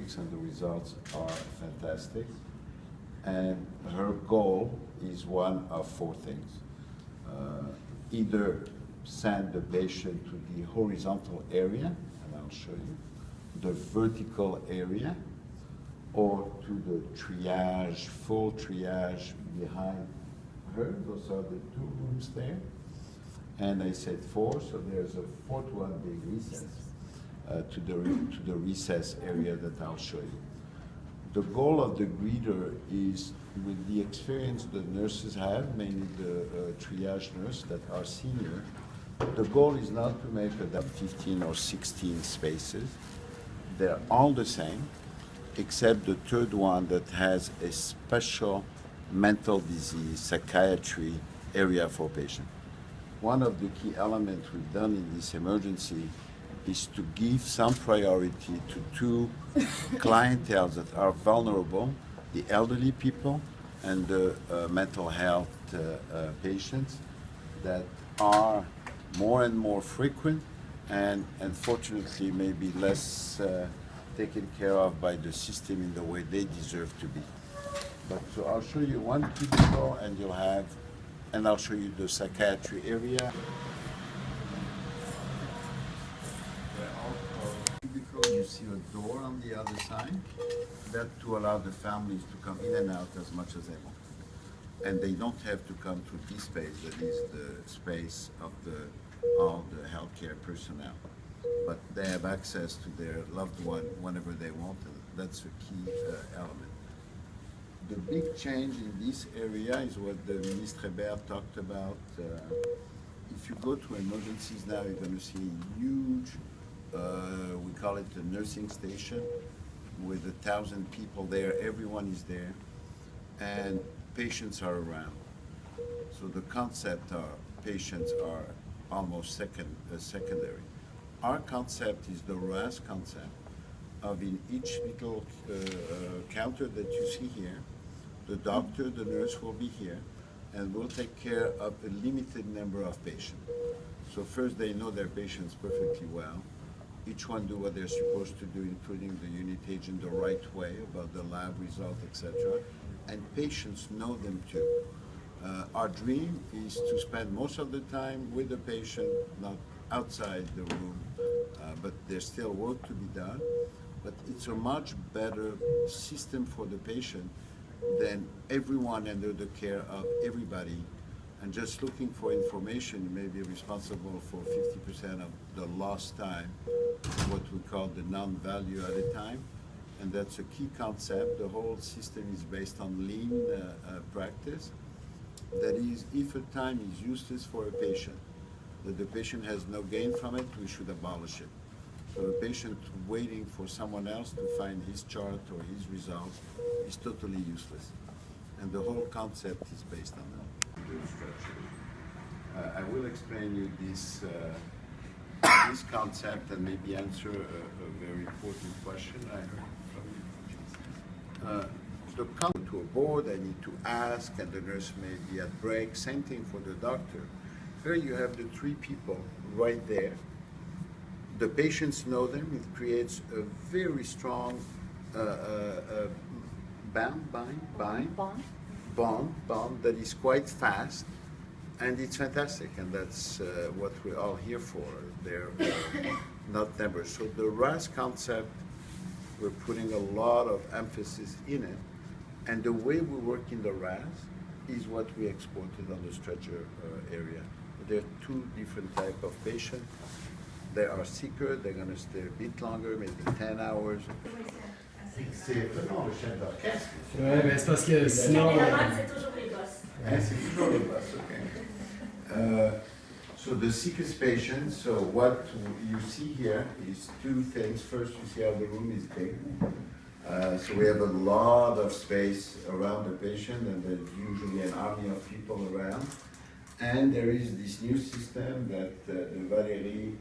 weeks, and the results are fantastic. And her goal is one of four things. Either send the patient to the horizontal area, and I'll show you, the vertical area, or to the triage, full triage behind her. Those are the two rooms there. And I said four, so there's a fourth one being recess, to the recess area that I'll show you. The goal of the greeter is, with the experience the nurses have, mainly the triage nurse that are senior, the goal is not to make 15 or 16 spaces. They're all the same, except the third one that has a special mental disease, psychiatry area for patients. One of the key elements we've done in this emergency is to give some priority to two clienteles that are vulnerable, the elderly people and the mental health patients that are more and more frequent and unfortunately maybe less taken care of by the system in the way they deserve to be. But so I'll show you one cubicle and you'll have, and I'll show you the psychiatry area. You see a door on the other side, that to allow the families to come in and out as much as they want. And they don't have to come through this space, that is the space of all the healthcare personnel. But they have access to their loved one whenever they want, and that's a key element. The big change in this area is what the Ministre Hébert talked about. If you go to emergencies now, you're going to see a huge, we call it the nursing station, with 1,000 people there. Everyone is there, and patients are around. So the concept are patients are almost secondary. Our concept is the RAS concept of in each little counter that you see here, the doctor, the nurse will be here, and will take care of a limited number of patients. So first they know their patients perfectly well. Each one do what they're supposed to do, including the unit agent the right way about the lab result, etc. And patients know them too. Our dream is to spend most of the time with the patient, not outside the room, but there's still work to be done. But it's a much better system for the patient than everyone under the care of everybody. And just looking for information may be responsible for 50% of the lost time, what we call the non-value added time. And that's a key concept. The whole system is based on lean practice. That is, if a time is useless for a patient, that the patient has no gain from it, we should abolish it. So a patient waiting for someone else to find his chart or his results is totally useless. And the whole concept is based on that. I will explain you this this concept and maybe answer a very important question I heard from you. To come to a board, I need to ask, and the nurse may be at break. Same thing for the doctor. Here you have the three people right there. The patients know them. It creates a very strong bond that is quite fast, and it's fantastic, and that's what we're all here for. They're not numbers. So the RAS concept, we're putting a lot of emphasis in it, and the way we work in the RAS is what we exported on the stretcher area. There are two different types of patients. They are sicker, they're going to stay a bit longer, maybe 10 hours. C'est vraiment le chef d'orchestre. Ouais, mais c'est parce que sinon. C'est toujours les boss. C'est toujours les boss, okay. So the sickest patient, so what you see here is two things. First, you see how the room is big. So we have a lot of space around the patient, and there's usually an army of people around. And there is this new system that Valérie